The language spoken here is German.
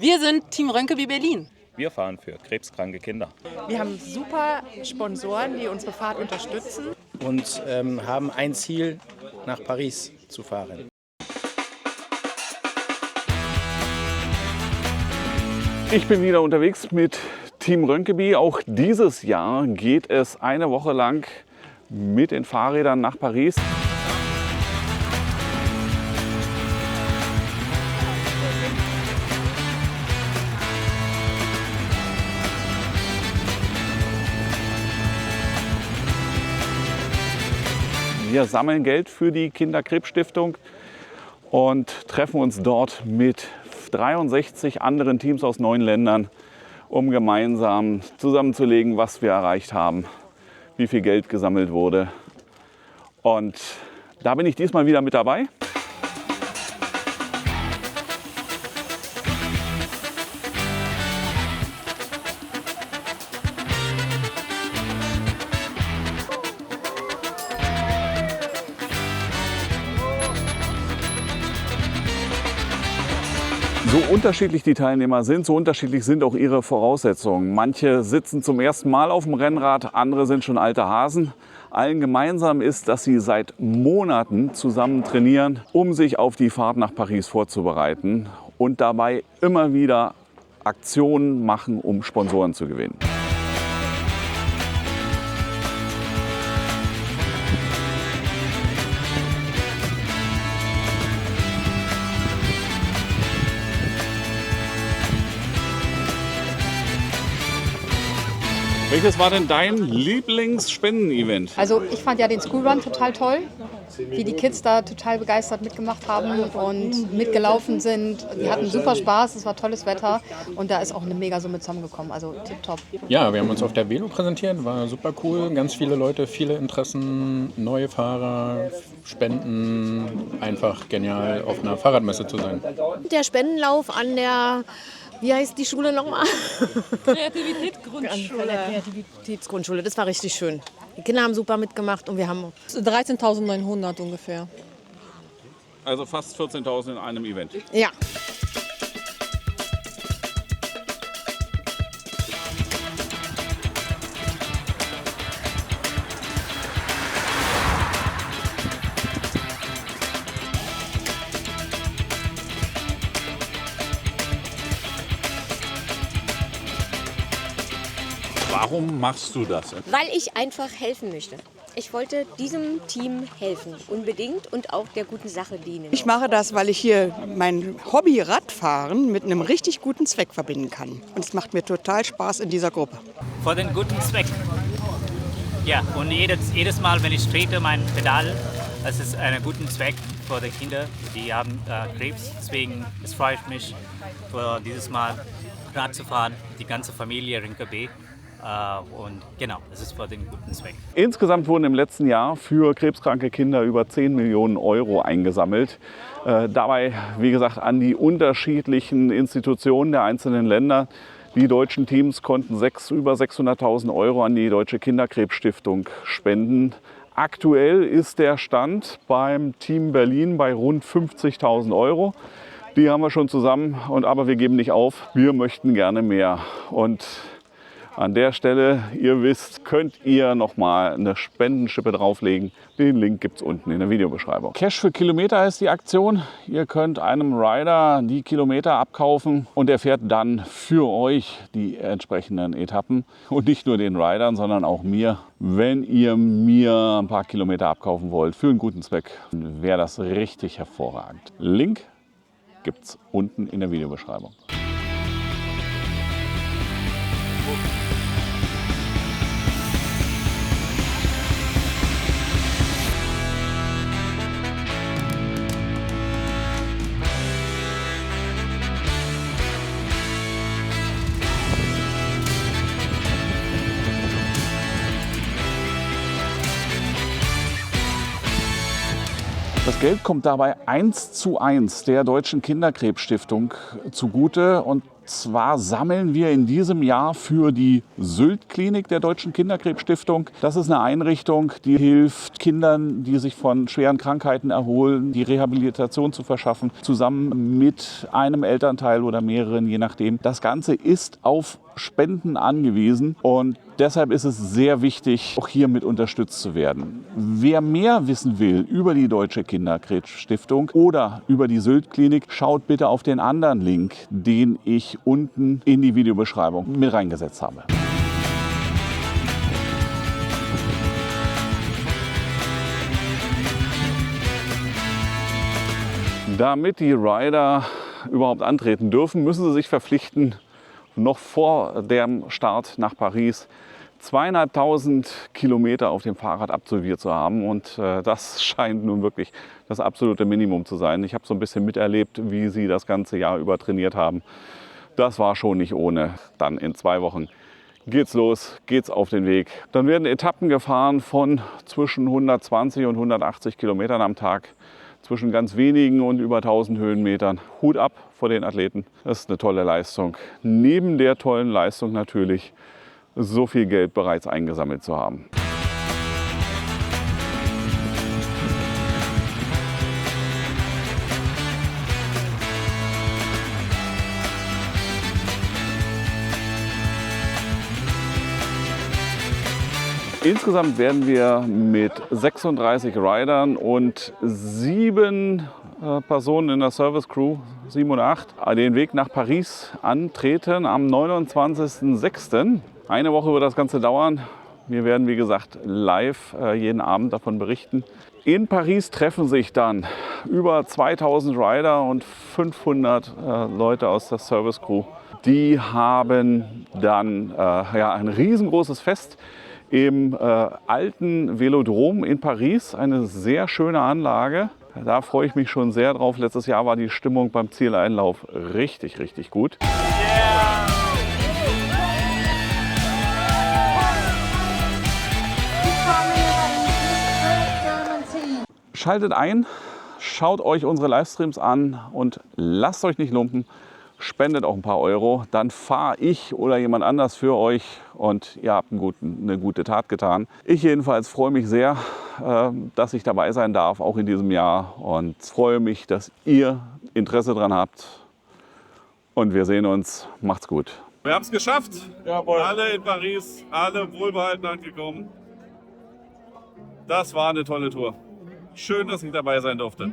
Wir sind Team Rönkeby Berlin. Wir fahren für krebskranke Kinder. Wir haben super Sponsoren, die unsere Fahrt unterstützen. Und haben ein Ziel, nach Paris zu fahren. Ich bin wieder unterwegs mit Team Rönkeby. Auch dieses Jahr geht es eine Woche lang mit den Fahrrädern nach Paris. Wir sammeln Geld für die Kinderkrebsstiftung und treffen uns dort mit 63 anderen Teams aus 9 Ländern, um gemeinsam zusammenzulegen, was wir erreicht haben, wie viel Geld gesammelt wurde. Und da bin ich diesmal wieder mit dabei. So unterschiedlich die Teilnehmer sind, so unterschiedlich sind auch ihre Voraussetzungen. Manche sitzen zum ersten Mal auf dem Rennrad, andere sind schon alte Hasen. Allen gemeinsam ist, dass sie seit Monaten zusammen trainieren, um sich auf die Fahrt nach Paris vorzubereiten und dabei immer wieder Aktionen machen, um Sponsoren zu gewinnen. Welches war denn dein Lieblingsspenden-Event? Also ich fand ja den Schoolrun total toll, wie die Kids da total begeistert mitgemacht haben und mitgelaufen sind. Die hatten super Spaß, es war tolles Wetter und da ist auch eine Megasumme zusammengekommen, also tipptopp. Ja, wir haben uns auf der Velo präsentiert, war super cool, ganz viele Leute, viele Interessen, neue Fahrer, Spenden, einfach genial auf einer Fahrradmesse zu sein. Der Spendenlauf an der, wie heißt die Schule nochmal? Kreativitätsgrundschule, das war richtig schön. Die Kinder haben super mitgemacht und wir haben 13.900 ungefähr. Also fast 14.000 in einem Event. ja. Warum machst du das? Weil ich einfach helfen möchte. Ich wollte diesem Team helfen, unbedingt, und auch der guten Sache dienen. Ich mache das, weil ich hier mein Hobby Radfahren mit einem richtig guten Zweck verbinden kann. Und es macht mir total Spaß in dieser Gruppe. Für den guten Zweck. Ja, und jedes Mal, wenn ich trete mein Pedal, es ist einen guten Zweck für die Kinder, die haben Krebs. Deswegen freue ich mich, für dieses Mal Rad zu fahren, die ganze Familie Rönkeby. Und genau, es ist für den guten Zweck. Insgesamt wurden im letzten Jahr für krebskranke Kinder über 10 Millionen Euro eingesammelt. Dabei, wie gesagt, an die unterschiedlichen Institutionen der einzelnen Länder. Die deutschen Teams konnten über 600.000 Euro an die Deutsche Kinderkrebsstiftung spenden. Aktuell ist der Stand beim Team Berlin bei rund 50.000 Euro. Die haben wir schon zusammen, aber wir geben nicht auf. Wir möchten gerne mehr. Und an der Stelle, ihr wisst, könnt ihr nochmal eine Spendenschippe drauflegen. Den Link gibt es unten in der Videobeschreibung. Cash für Kilometer ist die Aktion. Ihr könnt einem Rider die Kilometer abkaufen und er fährt dann für euch die entsprechenden Etappen. Und nicht nur den Ridern, sondern auch mir. Wenn ihr mir ein paar Kilometer abkaufen wollt für einen guten Zweck, wäre das richtig hervorragend. Link gibt es unten in der Videobeschreibung. Das Geld kommt dabei 1:1 der Deutschen Kinderkrebsstiftung zugute und zwar sammeln wir in diesem Jahr für die Sylt-Klinik der Deutschen Kinderkrebsstiftung. Das ist eine Einrichtung, die hilft Kindern, die sich von schweren Krankheiten erholen, die Rehabilitation zu verschaffen, zusammen mit einem Elternteil oder mehreren, je nachdem. Das Ganze ist auf Spenden angewiesen und deshalb ist es sehr wichtig, auch hier mit unterstützt zu werden. Wer mehr wissen will über die Deutsche Kinderkrebsstiftung oder über die Sylt-Klinik, schaut bitte auf den anderen Link, den ich unten in die Videobeschreibung mit reingesetzt habe. Damit die Rider überhaupt antreten dürfen, müssen sie sich verpflichten, noch vor dem Start nach Paris 2.500 Kilometer auf dem Fahrrad absolviert zu haben. Und das scheint nun wirklich das absolute Minimum zu sein. Ich habe so ein bisschen miterlebt, wie sie das ganze Jahr über trainiert haben. Das war schon nicht ohne. Dann in 2 Wochen geht's los, geht's auf den Weg. Dann werden Etappen gefahren von zwischen 120 und 180 Kilometern am Tag. Zwischen ganz wenigen und über 1000 Höhenmetern. Hut ab vor den Athleten. Das ist eine tolle Leistung. Neben der tollen Leistung natürlich, so viel Geld bereits eingesammelt zu haben. Insgesamt werden wir mit 36 Riders und 7 Personen in der Service Crew, 7 oder 8, den Weg nach Paris antreten am 29.06. Eine Woche wird das Ganze dauern. Wir werden, wie gesagt, live jeden Abend davon berichten. In Paris treffen sich dann über 2000 Rider und 500 Leute aus der Service Crew. Die haben dann ein riesengroßes Fest im alten Velodrom in Paris, eine sehr schöne Anlage. Da freue ich mich schon sehr drauf. Letztes Jahr war die Stimmung beim Zieleinlauf richtig, richtig gut. Schaltet ein, schaut euch unsere Livestreams an und lasst euch nicht lumpen. Spendet auch ein paar Euro, dann fahre ich oder jemand anders für euch und ihr habt eine gute Tat getan. Ich jedenfalls freue mich sehr, dass ich dabei sein darf, auch in diesem Jahr, und freue mich, dass ihr Interesse daran habt. Und wir sehen uns. Macht's gut. Wir haben es geschafft. Jawohl. Alle in Paris, alle wohlbehalten angekommen. Das war eine tolle Tour. Schön, dass ich dabei sein durfte.